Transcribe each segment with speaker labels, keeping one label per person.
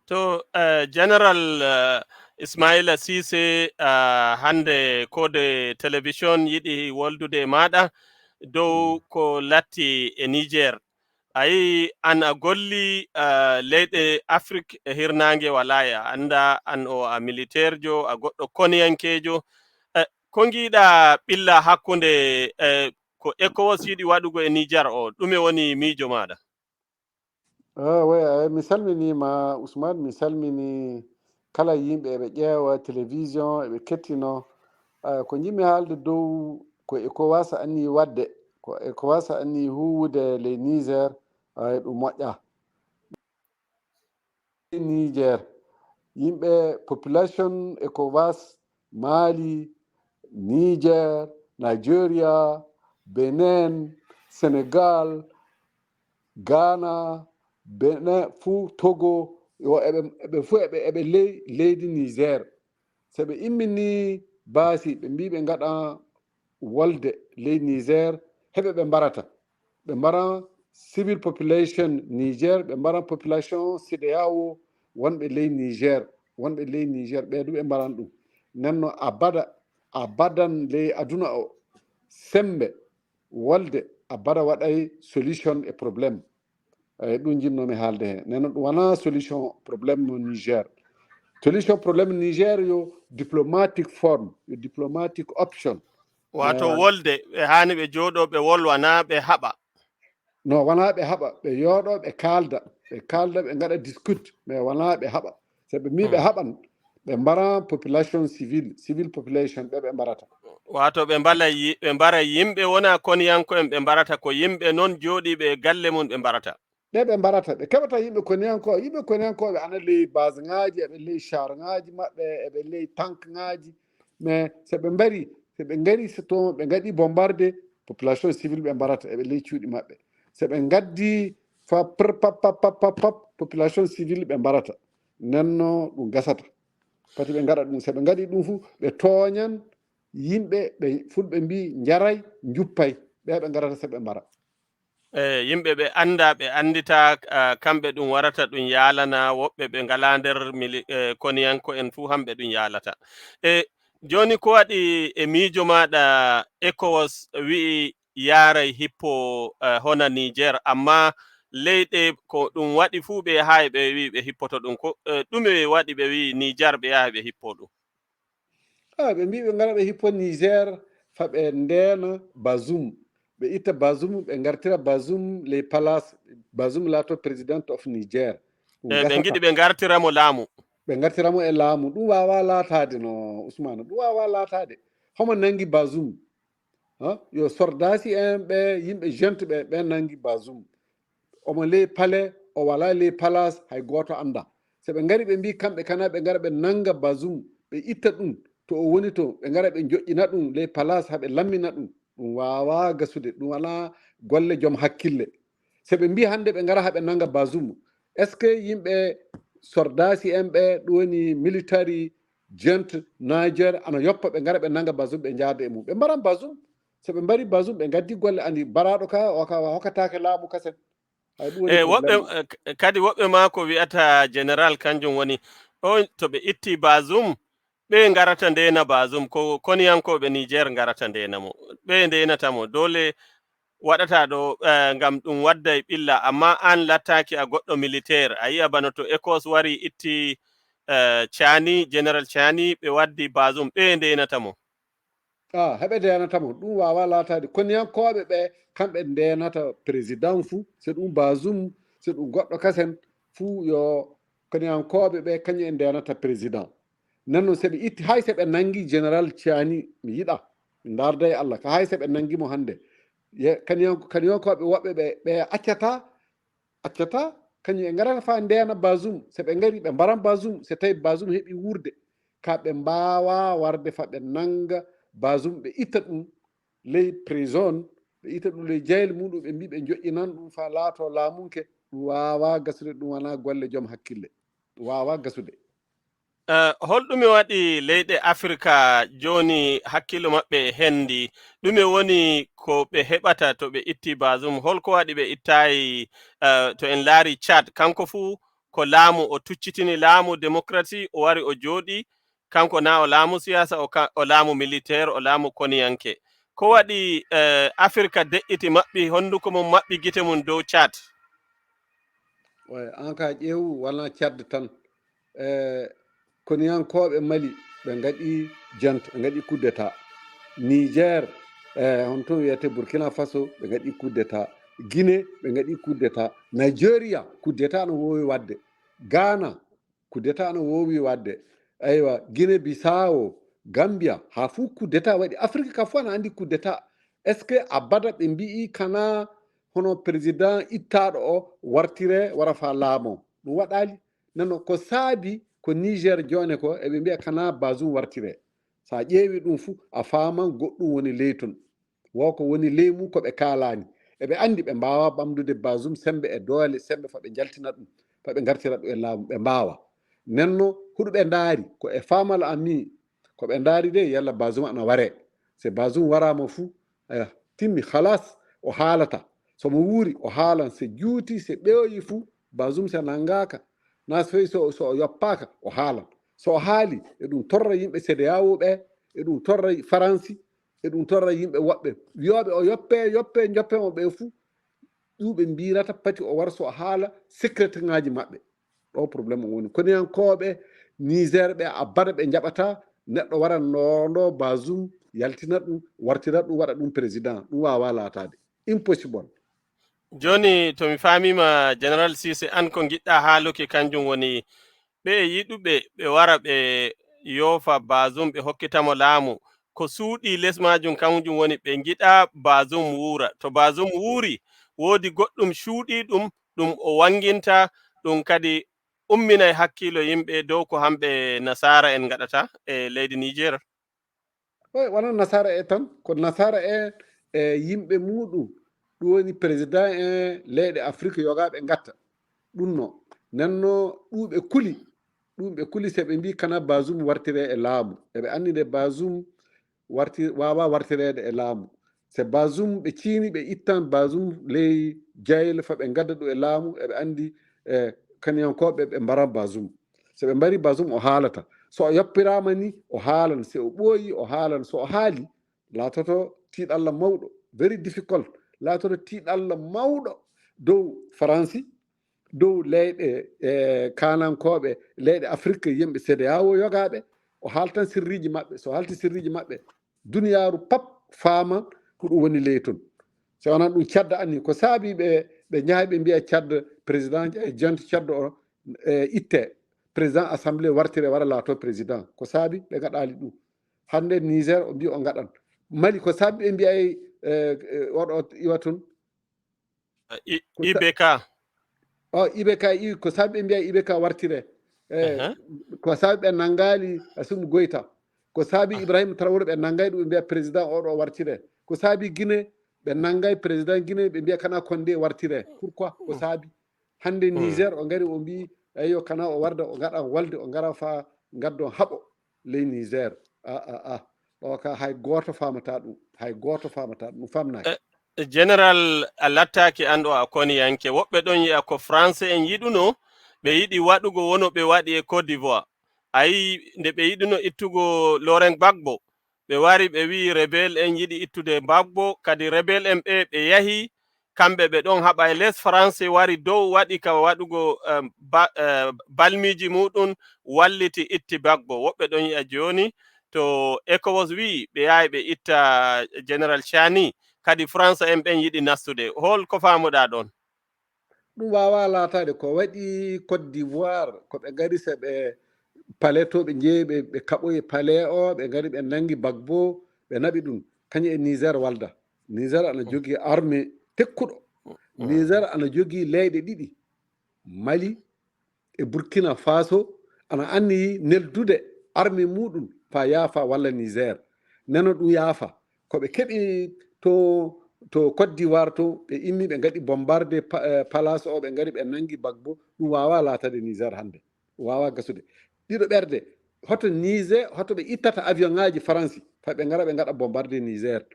Speaker 1: To General Ismaël Cissé hande kode television yiɗi woldude maɗa dow ko latti e Niger. Ayi an a golli leyɗe Afrique e hirnange walaya anda an o a militaire jo a goɗɗo koniyankejo ko giɗa ɓilla hakkunde ko ECOWAS yiɗi waɗugo e Niger o ɗume woni miijo maɗa?
Speaker 2: Oui, mi salminima Ousmane, mi salmini kala yimɓe eɓe ƴeewa télévision eɓe kettino ko jimmi haalde dow ko ECOWAS anni wadde ko ECOWAS anni huwude ley Niger ɗum moƴƴa. Niger yimɓe population ECOWAS Mali, Niger, Nigeria, Benin, Sénégal, Ghana, Benin fuu Togo yo eɓe fuu eɓe leydi Niger. So ɓe immini baasi ɓe mbi ɓe ngaɗa wolde ley Niger heɓe ɓe mbarata ɓe mbara civil population Niger ɓe mbara population CEDEAO wonɓe ley Niger ɓeedu ɓe mbaran ɗum nanno abadan ley aduna o sembe wolde abada waɗay solution e probléme ɗum jinnomi haalde heen neno ɗum wona solution probléme no Niger. Solution probléme Niger yo diplomatique forme yo diplomatique option.
Speaker 1: Wato wolde ɓe hani ɓe jooɗo ɓe wolwana ɓe haɓa.
Speaker 2: No wona ɓe haɓa ɓe yooɗo ɓe kalda ɓe ngaɗa discute mais wona ɓe haɓa so ɓe mi ɓe haɓan ɓe mbara population civil population ɓe mbarata.
Speaker 1: Wato ɓe mbara yimɓe wona koniyanko'en ɓe mbarata ko yimɓe noon jooɗiɓe galle mum ɓe mbarata.
Speaker 2: Ɓe mbarata ɓe keɓata yimɓe koniyankoɓe ana ley base ŋaji eɓe ley char ŋaji maɓɓe eɓe ley tank ŋaji mais so ɓe ngari so to ɓe ngaɗi bombarde population civil ɓe mbarata eɓe ley cuuɗi maɓɓe so ɓe gaddi fa pap population civil ɓe mbarata nenno ɗum gasata pati ɓe ngaɗa ɗum so ɓe ngaɗi ɗum fuu ɓe tooñan yimɓe ɓe fulɓe mbi jaray juppay ɓe ngarata so ɓe mbara.
Speaker 1: Yimɓe ɓe anda ɓe andita kamɓe ɗum warata ɗum yaalana woɓɓe ɓe ngala nder koniyanko en fuu hamɓe ɗum yaalata. Joni ko waɗi e miijo maɗa ECOWAS wi'i yaaray hippo hona Niger amma leyɗe ko ɗum waɗi fuu ɓe yahay ɓe wi ɓe hippoto ɗum ko ɗume waɗi ɓe wi Niger ɓe yaha ɓe hippo ɗum?
Speaker 2: ɓe mbi ɓe ngara ɓe hippo Niger fa ɓe ndeena Bazoum ɓe itta Bazoum ɓe ngartira Bazoum les palace Bazoum laato président of Niger.
Speaker 1: Ɓe ngiɗi ɓe ngartiramo laamu.
Speaker 2: Ɓe ngartiramo e laamu ɗum wawa laatade no Ousmane ɗum wawa laatade homo nangi Bazoum yo sordasi en ɓe yimɓe gente ɓe nangi Bazoum omo ley palais o wala ley palace hay goto anda so ɓe ngari ɓe mbi kamɓe kana ɓe ngara ɓe nanga Bazoum ɓe itta ɗum to o woni to ɓe ngara ɓe joƴƴina ɗum ley palace haɓe lammina ɗum ɗum wawa gasude ɗum wona golle joom hakkille so ɓe mbi hande ɓe ngara haɓe nanga Bazoum est ce que yimɓe sordasi en ɓe ɗum woni military gente Niger ana yoppa ɓe ngara ɓe nanga Bazoum ɓe jaada e mum ɓe mbaran Bazoum so ɓe mbari Bazoum ɓe gaddi golle andi baraɗo ka hokkatake laamu kasen.
Speaker 1: Woɓɓe kadi woɓɓe ma ko wi'ata général kanjum woni on to ɓe itti Bazoum ɓe ngarata ndena Bazoum ko koniyankoɓe Niger ngarata ndena mo ɓe ndenata mo dole waɗata ɗo ngam ɗum wadda ɓilla amma an lattaki a goɗɗo militaire a yi'a bana to ECOWAS wari itti Tchiani General Tchiani ɓe waddi Bazoum ɓe ndenata mo.
Speaker 2: Heɓe ndenata mo ɗum wawa laatade koniyankoɓe ɓe kamɓe ndenata président fuu so ɗum Bazoum so ɗum goɗɗo kasen fuu yo koniyankoɓe ɓe kañum e ndenata président nanno soɓe itti hay so ɓe nangi général Tchiani mi yiɗa mi darda e Allah ka hay so ɓe nangimo hande kaniyankoɓe woɓɓe ɓe accata kañum e ngarata fa ndena Bazoum so ɓe ngari ɓe mbaran Bazoum so tawi Bazoum heeɓi wurde ka ɓe mbawa warde fa ɓe nanga Bazoum ɓe itta ɗum ley prison ɓe itta ɗum ley jeyla muɗum ɓe mbi ɓe joƴƴinan ɗum fa laato laamunke ɗum wawa gasude ɗum wona golle joom hakkille ɗum wawa gasude.
Speaker 1: Holɗume waɗi leyɗe Afrika joni hakkilo maɓɓe hendi ɗume woni ko ɓe heɓata to ɓe itti Bazoum holko waɗi ɓe ittayi to en laari Tchad kanko fu ko laamu o tuccitini laamu démocratie o wari o jooɗi kanko na o laamu siyasa o laamu militaire o laamu koniyanke ko waɗi afrique de'iti maɓɓi honduko mum maɓɓi gite mum dow Tchad.
Speaker 2: an ka ƴeewu walla cadde tan koniyankoɓe Mali ɓe gaɗi jante ɓe gaɗi coup d'état. Niger on toon wiyete Burkina Faso ɓe gaɗi coup d'état. Guinée ɓe gaɗi coup d'état. Nigeria coup d'état no wowi wadde. Ghana coup d'état no wowi wadde. Aywa Guinée Bissau, Gambia ha fuu coup d'état waɗi. Afrique ka fof ana andi coup d'état. Est ce que abada ɓe mbi'i kana hono président ittaɗo o wartire wara fa laamo ɗum waɗali. Nano ko saabi ko Niger jone ko eɓe mbiya kana Bazoum wartire. sa ƴeewi ɗum fuu a faaman goɗɗum woni ley ton woko woni ley mum koɓe kaalani eɓe andi ɓe mbawa ɓamdude Bazoum sembe e doole sembe faɓe jaltina ɗum faɓe gartira ɗum e laamu ɓe mbawa nenno huɗoɓe ndaari ko e famal ami koɓe ndaari de yalla Bazoum ana ware so Bazoum warama fuu timmi halas o haalata somo wuuri o haalan so juuti so ɓeyoyi fuu Bazoum so nanngaka na soyi so o yoppaka o haalan so o haali e ɗum torra yimɓe CEDEAO ɓe e ɗum torra France e ɗum torra yimɓe woɓɓe wiyoɓe o yoppe joppemo ɓe fuu ɗuɓe mbirata pati o wara so o haala sécurité ŋaji maɓɓe ɗo probléme o woni koniyankoɓe Niger ɓe abada ɓe jaɓata neɗɗo wara nondo Bazoum yaltina ɗum wartira ɗum waɗa ɗum président ɗum wawa latade impossible.
Speaker 1: Joni to mi famima General Cissé an ko giɗɗa haaluki kanjum woni ɓe yiɗuɓe ɓe wara ɓe yofa Bazoum ɓe hokkitamo laamu ko suuɗi les majum kanjum woni ɓe giɗa Bazoum wuura to Bazoum wuuri woodi goɗɗum cuuɗi ɗum o wanginta ɗum kadi umminay hakkilo yimɓe dow ko hamɓe nasara en gaɗata e leydi Niger.
Speaker 2: wona nasara e tan ko nasara e yimɓe muɗum ɗum woni président en leyɗe Afrique yogaɓe gatta ɗum no nenno ɗumɓe kuli seɓe mbi kana Bazoum wartire e laamu eɓe andi nde Bazoum wawa wartirede e laamu so Bazoum ɓe ciini ɓe ittan Bazoum ley jayle faɓe gadda ɗum e laamu eɓe andi kaniyankoɓe ɓe mbaran Bazoum so ɓe mbari Bazoum o haalata so o yoppirama ni o haalan so o ɓooyi o haalan so o haali latoto tiiɗalla mawɗo very difficult latoto tiiɗalla mawɗo dow France dow leyɗe kanankoɓe leyɗe Afrique yimɓe CEDEAO yogaɓe o haaltan sirriji maɓɓe so haalti sirriji maɓɓe duniyaru pap faama ko ɗum woni ley ton so wonan ɗum cadda anni ko saabi ɓe jaaha ɓe mbiya cadde président jonte cadde o itte président assemblée wartire wara laato président ko saabi ɓe gaɗali ɗum hande Niger o mbi o gaɗan Mali ko saabi ɓe mbiyay oɗo iwa toon
Speaker 1: IBK
Speaker 2: IBK ko saabi ɓe mbiya IBK wartire ko saabi ɓe nangali Assimi Goïta ko saabi Ibrahima Traoré ɓe nangay ɗum ɓe mbiya président oɗo wartire ko saabi Guinée ɓe nangay président Guinée ɓe mbiya kana Condé wartire pourquoi ko saabi hande Niger o gari o mbi eyo kana o warda o gaɗa walde o gara fa gaddon haɓo ley Niger o ka hay goto famata ɗum ɗum famnaki
Speaker 1: General a lattaki an ɗo a koniyanke woɓɓe ɗon yi'a ko français en yiɗuno ɓe yiɗi waɗugo wono ɓe waɗi e Côte d'Ivoire ayi nde ɓe yiɗuno ittugo Laurent Gbagbo ɓe wari ɓe wi rebelle en yiɗi ittude Gbagbo kadi rebelle en ɓe yahi kamɓe ɓe ɗon haɓa e les français wari dow waɗi ka waɗugo balmiji muɗum walliti itti Gbagbo woɓɓe ɗon yi'a joni to ECOWAS wi ɓe yahi ɓe itta General Tchiani kadi France en ɓen yiɗi nastude hol ko famuɗa ɗon
Speaker 2: ɗum wawa latade ko waɗi Côte d'Ivoire ko ɓe gari se ɓe palais to ɓe jeeyi ɓe kaɓoyi palais o ɓe gari ɓe nangi Gbagbo ɓe naɓi ɗum kañum e Niger walda Niger ana jogui armée tekkuɗo Niger ana jogui leyɗe ɗiɗi Mali e Burkina Faso ana anniyi neldude armée muɗum fa yaafa walla Niger neno ɗum yaafa koɓe keeɓi to Côte d'Ivoire to ɓe immi ɓe gaɗi bombardé palace o ɓe gari ɓe nangi Gbagbo ɗum wawa latade Niger hande ɗum wawa gasude ɗiɗo ɓerde hoto Niger hoto ɓe ittata avion ŋaji France fa ɓe gara ɓe gaɗa bombardé Niger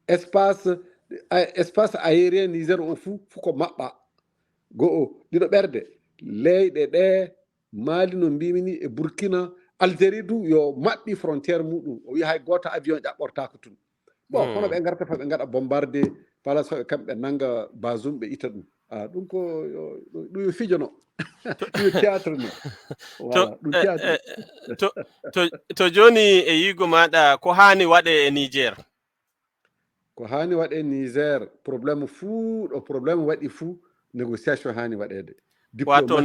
Speaker 2: espace aérien Niger o fuu ko maɓɓa go'o ɗiɗo ɓerde leyɗe ɗe Mali no mbimini e Burkina Algérie du yo maɓɓi frontiére muɗum o wi hay goto avion ƴaɓɓortako tun bon hono ɓe garta fa ɓe gaɗa bombardé place faɓe kamɓe nanga Bazoum ɓe ita ɗum ɗum ko ɗum yo fijono ɗum yo théâtre no voilà ɗum théâtre
Speaker 1: to joni e yigo maɗa ko hani waɗe e Niger?
Speaker 2: ko hani waɗe Niger probléme fuu ɗo probléme waɗi fuu négociation hani waɗede
Speaker 1: wato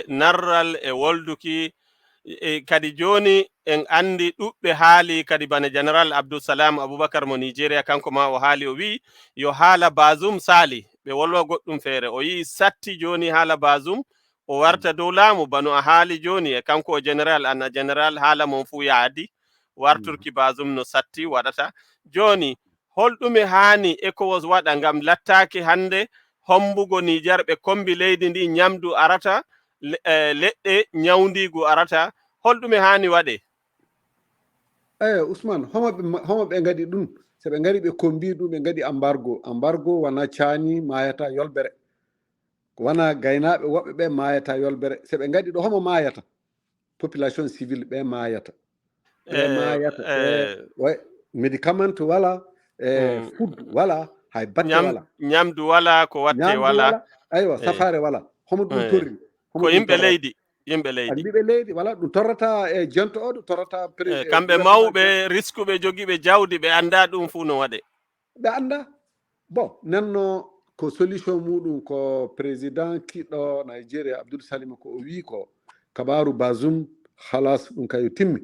Speaker 1: narral e wolduki kadi joni en andi ɗuɓɓe haali kadi bana général Abdoussalam Aboubacar mo Nigeria kanko ma o haali o wi yo haala Bazoum sali ɓe wolwa goɗɗum feere o yi satti joni haala Bazoum o warta dow laamu bano a haali joni e kanko o général ana général haala mon fu yaadi warturki Bazoum no satti waɗata joni holɗume hani ECOWAS waɗa ngam lattaki hande hombugo Niger ɓe kombi leydi ndi nyamdu arata leɗɗe nyawdigu arata holɗume hani waɗe?
Speaker 2: Ousmane homo ɓe gaɗi ɗum so ɓe gari ɓe kombi ɗum ɓe gaɗi embargo wona Tchiani mayata yolbere wona gaynaɓe woɓɓe ɓe mayata yolbere so ɓe gaɗi ɗo homo mayata population civile ɓe mayata ɓe médicament wala food wala hay batte wala
Speaker 1: nyamdu wala ko watte wala
Speaker 2: aywa safare wala homo ɗum torri
Speaker 1: ko yimɓe leydi
Speaker 2: andiɓe leydi wala ɗum torrata e jonto o ɗum torrata
Speaker 1: kamɓe mawɓe riskuɓe jogiɓe jawdi ɓe anda ɗum fu no waɗe
Speaker 2: ɓe anda bon nanno ko solution muɗum ko président kiɗɗo Nigeria Abdoul Salim ko o wi ko kabaru Bazoum halas ɗum kayo timmi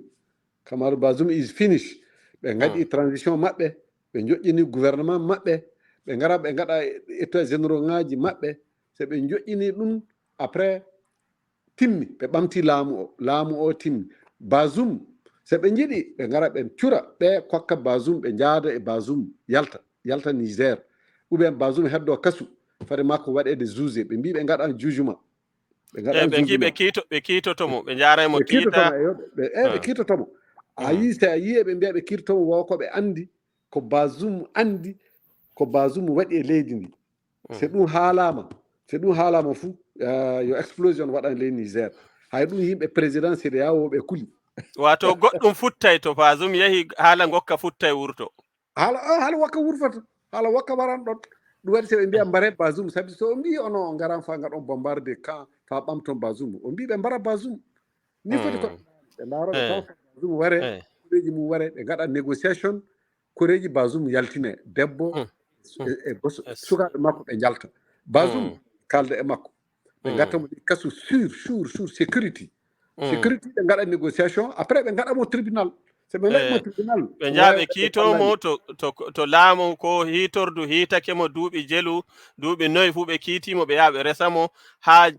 Speaker 2: kabaru Bazoum is finish ɓe gaɗi transition maɓɓe ɓe joƴƴini gouvernement maɓɓe ɓe gara ɓe gaɗa états généraux ŋaji maɓɓe so ɓe joƴƴini ɗum après timmi ɓe ɓamti laamu o timmi Bazoum so ɓe jiiɗi ɓe gara ɓe cura ɓe kokka Bazoum ɓe jaada e Bazoum yalta Niger ou bien Bazoum heddo kasu fade makko waɗede juge ɓe mbi ɓe gaɗan jugement
Speaker 1: ɓe kiitotomo ɓe jaraymo kiita
Speaker 2: ɓe kiitotomo a yi so a yi eɓe mbiya ɓe kiitotomo wo ko ɓe andi ko Bazoum waɗi e leydi ndi so ɗum haalama fuu yo explosion waɗan ley Niger hay ɗum yimɓe président CEDEAO ɓe kuli
Speaker 1: wato goɗɗum futtay to Bazoum yahi haala gokka futtay wurto
Speaker 2: haala wakka wurfata haala wakka waran ɗon ɗum waɗi so ɓe mbiya mbare Bazoum sabi so o mbi ono garan fa gaɗon bombardé camp fa ɓamton Bazoum o mbi ɓe mbara Bazoum ni foti ko ɓe ndaroɓe taw Bazoum ware koreji mum ware ɓe gaɗa négociation koreji Bazoum yaltine debbo e sukaɓe makko ɓe jalta Bazoum kalda e makko ɓe gattamo ɗi kasu sur sécurité ɓe gaɗa négociation après ɓe gaɗamo tribunal so ɓe gaɗimo tribunal
Speaker 1: ɓe jaaɓe kiitomo to laamu ko hitordu hitakemo duuɓi jelu duuɓi noyi fuu ɓe kiitimo ɓe yaha ɓe resamo ha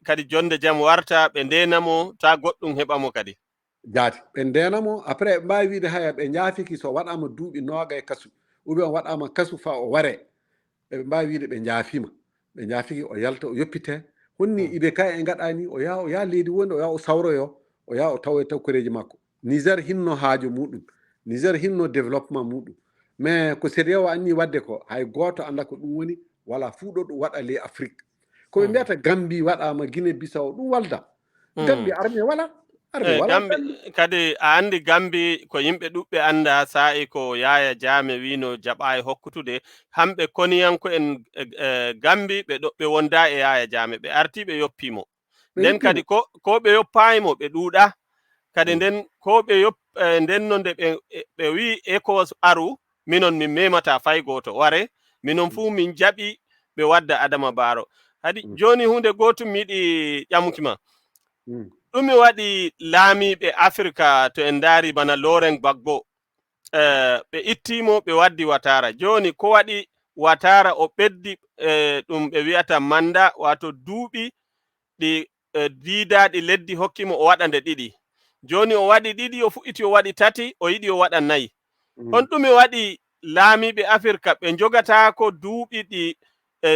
Speaker 1: kadi jonde jaam warta ɓe ndenamo ta goɗɗum heɓamo kadi
Speaker 2: jaati ɓe ndenamo après ɓe mbawi wiide haya ɓe jaafiki so waɗama duuɓi noga e kasu ou bien waɗama kasu fa o ware ɓe mbawi wiide ɓe jaafima ɓe jaafiki o yalta o yoppite honni iɓe ka e gaɗani o yaha leydi wonde o yaha o sawroyo o yaha o tawoye taw koreji makko Niger hinno haajo muɗum Niger hinno développement muɗum mais ko CEDEAO anni wadde ko hay goto anda ko ɗum woni wala fuu ɗo ɗum waɗa ley Afrique koɓe mbiyata Gambie waɗama Guinée Bissau ɗum walda Gambie armée wala
Speaker 1: kadi a andi Gambie ko yimɓe ɗuɓɓe anda sa'i ko Yaya Jammeh wino jaɓayi hokkutude hamɓe koniyanko en Gambie ɓe wonda e Yaya Jammeh ɓe arti ɓe yoppimo nden kadi ko ɓe yoppayimo ɓe ɗuuɗa kadi nden ko ɓe nden no nde ɓe wi ECOWAS aru minon min memata fay goto ware minon fuu min jaɓi ɓe wadda Adama Barrow hadi joni hunde gotum mi yiɗi ƴamukima ɗumi waɗi laamiɓe Afrika to en daari bana Laurent Gbagbo ɓe ittimo ɓe waddi Ouattara joni ko waɗi Ouattara o ɓeddi ɗum ɓe wi'ata manda wato duuɓi ɗi diidaɗi leddi hokkimo o waɗa nde ɗiɗi joni o waɗi ɗiɗi o fuɗɗiti o waɗi tati o yiɗi o waɗa nayi on ɗumi waɗi laamiɓe Afrika ɓe jogatako duuɓi ɗi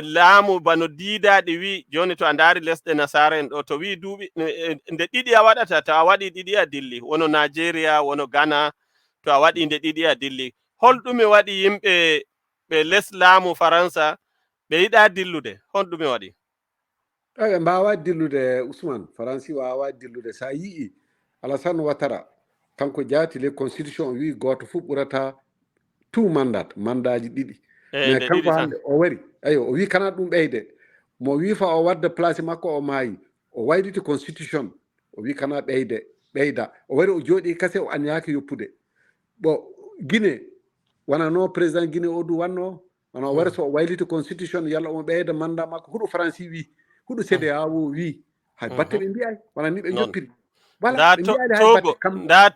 Speaker 1: laamu bano diidaɗi wi joni to a ndaari lesɗe nasara en ɗo to wi duuɓi nde ɗiɗi a waɗata to a waɗi ɗiɗi a dilli wono Nigeria wono Ghana to a waɗi nde ɗiɗi a dilli holɗume waɗi yimɓe ɓe les laamu Faransa ɓe yiɗa dillude holɗume waɗi
Speaker 2: ɓe mbawa dillude Ousmane Faransi wawa dillude sa yii Alassane Ouattara kanko jaati le constitution o wi goto fof ɓurata tout mandaji ɗiɗi mais
Speaker 1: nde
Speaker 2: kanko
Speaker 1: ɗiɗi tan
Speaker 2: hande o wari ayo o wi kana ɗum ɓeyde mo wi fa o wadda place makko o maayi o wayliti constitution o wi kana ɓeyda o wari o jooɗi kase o anyaki yoppude bon Guinée wonano président Guinée o du wanno wona o wari so o wayliti constitution yalla omo ɓeyda mandat makko huɗo Fransi wi huɗo CEDEAO wi hay batte ɓe mbiyay wona ni ɓe joppiri voilà ɓe mbiyani hay batte kam
Speaker 1: nda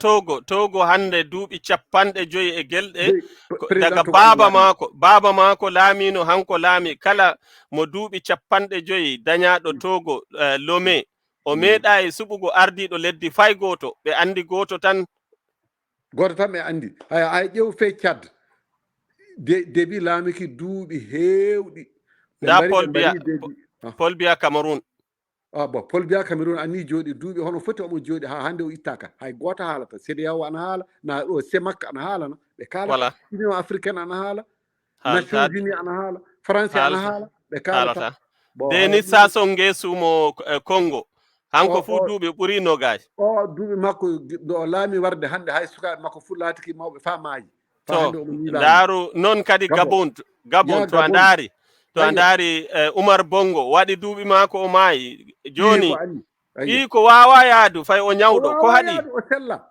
Speaker 1: togo hande duuɓi 50 e gelɗe
Speaker 2: président
Speaker 1: daga
Speaker 2: Togo andi laami
Speaker 1: baba mako laamino hanko laami kala mo duuɓi 50 dañaɗo togo Lomé o meeɗa e suɓugo ardiɗo leddi fay goto ɓe andi goto tan
Speaker 2: ɓe andi hay ƴeew fe Tchad debi laamiki duuɓi heewɗi
Speaker 1: nda
Speaker 2: ɓe mbari debi
Speaker 1: Paul Biya Cameroun
Speaker 2: bon Paul Biya Cameroun anni jooɗi duuɓi hono foti omo jooɗi ha hande o ittaka hay goto haalata CEDEAO ana haala na ɗo semak ana haalana ɓe kalata Union africaine ana haala Nations Unies ana haala France ana haala ɓe kalata
Speaker 1: Denis Sassou Nguesso mo Congo hanko fu duuɓi ɓuri nogas
Speaker 2: o duuɓi makko o laami warde hande hay sukaɓe makko fu laatiki mawɓe fa maayi fa hande omo ni laami
Speaker 1: ndaaru noon kadi Gabon to a ndaari Oumar Bongo waɗi duuɓi maako o maayi jooni ɓii ko waawa yaadu fay o ñawɗo ko haɗi
Speaker 2: o sella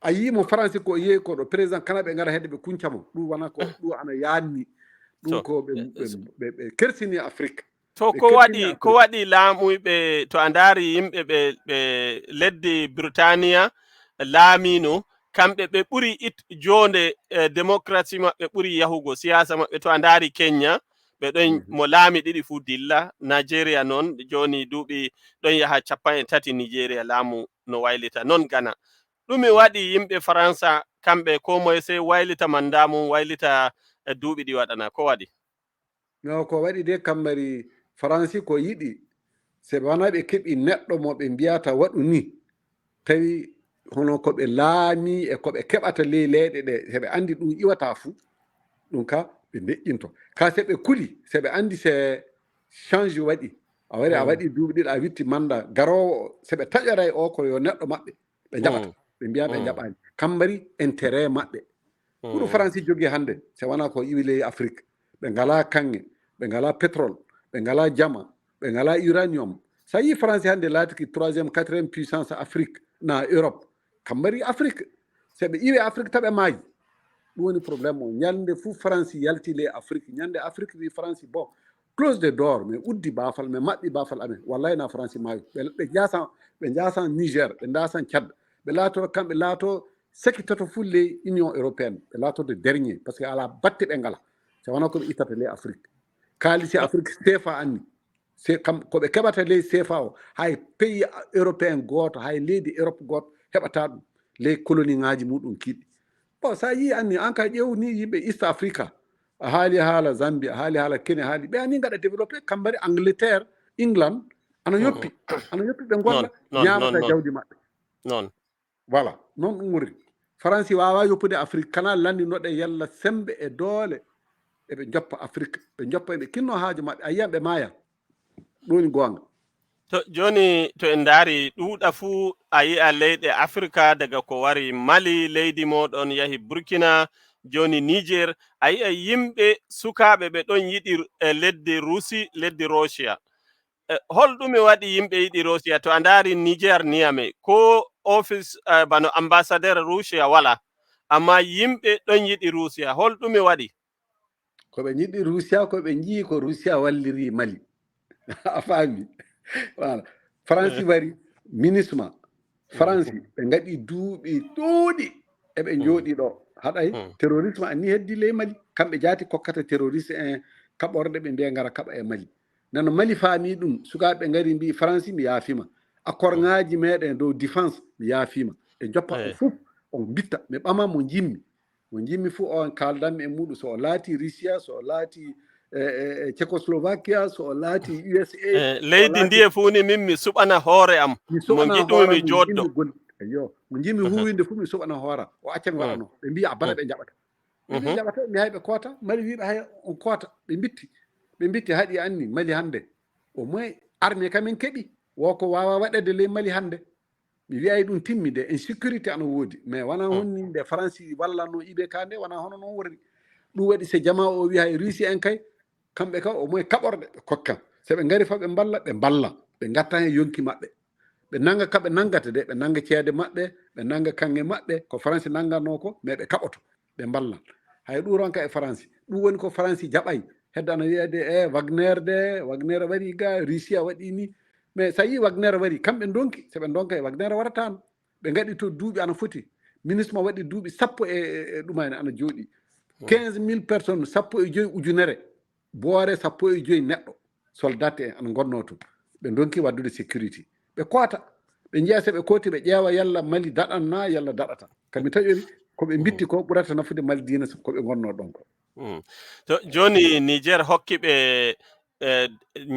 Speaker 2: a yimo France ko yeeyi ko ɗo président kana ɓe ngara hedde ɓe kuncamo ɗum wona ko ɗum ana yaanni ɗum ko ɓe kersini Afrique
Speaker 1: to ko waɗi laamuyɓe to a ndaari yimɓe ɓe leddi Britania laamino kamɓe ɓe ɓuri jonde démocratie maɓɓe ɓuri yahugo siyasa maɓɓe to a ndaari Kenya ɓe ɗon mo laami ɗiɗi fu dilla Nigeria noon joni duuɓi ɗon yaha 30 Nigeria laamu no waylita non Ghana ɗumi waɗi yimɓe Faransa kamɓe ko moye sey waylita manda mum waylita duuɓi ɗi waɗana ko waɗi
Speaker 2: no ko waɗi de kambari Faransi ko yiɗi seɓe wona ɓe keɓi neɗɗo mo ɓe mbiyata waɗu ni tawi hono ko ɓe laami e ko ɓe keɓata ley leyɗe ɗe seɓe andi ɗum iwata fuu ɗum ka ɓe deƴƴinto ka seɓe kuli seɓe andi se change waɗi a wari a waɗi duuɓi ɗiɗi a witti manda garowo seɓe taƴoray o ko yo neɗɗo maɓɓe ɓe jaɓata ɓe mbiya ɓe jaɓani kambari intérêt maɓɓe huɗo France jogui hande se wona ko iwi ley Afrique ɓe ngala kanŋe ɓe ngala pétrole ɓe ngala jama ɓe ngala uranium sa yi France hande laatiki 3e 4e puissance Afrique na Europe kambari Afrique seɓe iwi Afrique taɓe maayi ɗum woni probléme o ñalde fuu France yalti ley Afrique ñande Afrique wi France bon close de dor mais uddi baafal mais maɓɓi baafal amen wallahi na France maayi ɓe jasan Niger ɓe dasan Tchad ɓe laato kamɓe laato sekkitoto fu ley Union européenne ɓe laatoto dernier par ce que ala batte ɓe ngala so wona koɓe ittata ley Afrique kaalisi Afrique CFA anni koɓe keɓata ley CFA o hay pays européen gooto hay leydi Europe gooto heɓata ɗum ley colonie ŋaji muɗum kiɗɗi bon sa yi anni an ka ƴeew ni yimɓe East Africa a haali haala Zambie a haali haala Kenya haali ɓe ani gaɗa développé kambari Angleterre England ana yoppi ɓe golla ñamata jawdi maɓɓe
Speaker 1: non
Speaker 2: voilà noon ɗum wori France wawa yoppude Afrique kana landinoɗe yalla sembe e doole eɓe joppa Afrique ɓe joppa ɓe kinno haajo maɓɓe a yiyan ɓe maaya ɗum woni gonga
Speaker 1: to joni to en ndaari ɗuuɗa fuu a yi'a leyɗe Afrika daga ko wari Mali leydi moɗon yahi Burkina joni Niger a yi'a yimɓe sukaaɓe ɓe ɗon yiɗi leddi Rusi leddi Russia holɗume waɗi yimɓe yiɗi Russia to a ndaari Niger Niamey ko office bano ambassadeur Russia wala amma yimɓe ɗon yiɗi Russia holɗume waɗi
Speaker 2: ko ɓe yiɗi Russia ko ɓe jii ko Russia walliri Mali a faami voilà France wari MINUSMA France ɓe gaɗi duuɓi ɗuuɗi eɓe jooɗi ɗo haɗay terrorisme anni heddi ley Mali kamɓe jaati kokkata terroriste en kaɓorde ɓe mbiya ngara kaɓa e Mali nano Mali faami ɗum sukaɓe ngari mbi France mi yaafima accord ŋaji meɗen dow défense mi yaafima e joppa o fof on bitta mi ɓama mo jimmi fuu on kaldanmi e muɗum so o laati Russia so o laati Tchécoslovaquia so o laati USA
Speaker 1: leydi ndiye fuu ni min mi suɓana hoore am mo giɗumi mi joddo
Speaker 2: yo mo jimmi huwinde fuu mi suɓana hoora o accan waɗano ɓe mbi a bana ɓe jaɓata ɓe jaɓata mi hay ɓe koota Mali wiɓe hay on koota ɓe bitti haɗi anni Mali hande au moins armée kamin keɓi woko wawa waɗede ley Mali hande mi wiyay ɗum timmi de insécurité ana woodi mais wona honni nde France wallanno iɓe ka nde wona hono noon worri ɗum waɗi so jama o wi hay Russie en kay kamɓe ka au moins kaɓorɗe ɓe kokkan so ɓe ngari fa ɓe mballa ɓe gatta hen yonki maɓɓe ɓe nanga kaɓe nangata de ɓe nanga ceede maɓɓe ɓe nanga kange maɓɓe ko France nanganno ko mais ɓe kaɓoto ɓe ballan hay ɗum ronka e France ɗum woni ko France jaɓay heddana wiyede Wagner waɗi ga Russie a waɗi ni mais so yi Wagner waɗi kamɓe donki so ɓe donka e Wagner waratano ɓe gaɗi to duuɓi ana foti ministre mo waɗi duuɓi 10 e ɗumani ana jooɗi 15 000 personnes 15 ujunere boore 15 neɗɗo soldat en ana gonno to ɓe donki waddude sécurité ɓe koota ɓe jiya so ɓe kooti ɓe ƴeewa yalla Mali daɗanna yalla daɗata kami taƴori koɓe bitti ko ɓurata nafude Mali dina koɓe gonno ɗon ko
Speaker 1: to joni Niger hokki ɓe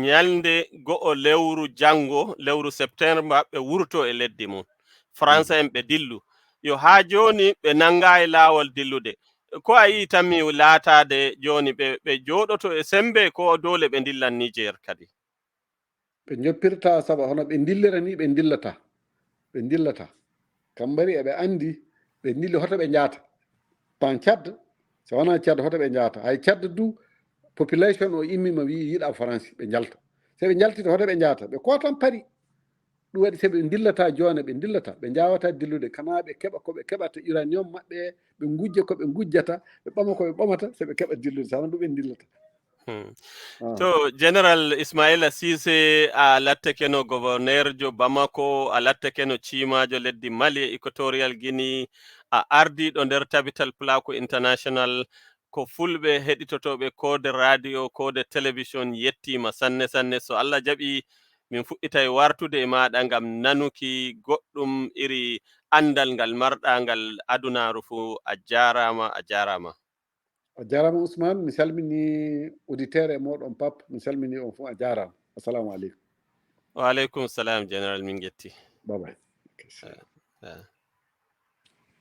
Speaker 1: ñalde go'o lewru janngo lewru septembre ɓe wurto e leddi mum France en ɓe dillu yo haa joni ɓe nangayi laawol dillude ko a yi tanmi laatade joni ɓe jooɗoto e sembe ko dole ɓe dillan Niger kadi
Speaker 2: ɓe joppirta saabu hono ɓe dillira ni ɓe dillata kambari eɓe andi ɓe dilli hoto ɓe jaata tan Tchad so wona Tchad hoto ɓe jaata hay Tchad du population o immima wi yiɗa France ɓe jalta so ɓe jaltita hoto ɓe jaata ɓe kotan pari ɗum waɗi soɓe dillata joni ɓe dillata ɓe jawata dillude kana ɓe keɓa koɓe keɓata uranium maɓɓe ɓe gujja koɓe gujjata ɓe ɓama koɓe ɓamata soɓe keɓa dillude sawana ɗum ɓe dillata
Speaker 1: to General Ismaël Cissé a lattake no gouverneur jo Bamako a lattake no cimajo leddi Mali e Equatorial Guinea a ardiɗo nder Capital Placo International ko fulɓe heɗitotoɓe kode radio kode télévision yettima sanne so Allah jaɓi min fuɗɗitay wartude e maɗa ngam nanuki goɗɗum iri andal ngal marɗa ngal adunaru fu a jarama
Speaker 2: a jarama Ousmane mi salmini auditeur e moɗon pap mi salmini on fu a jarama assalamu aleykum
Speaker 1: wa aleykum salam General min getti
Speaker 2: bye bye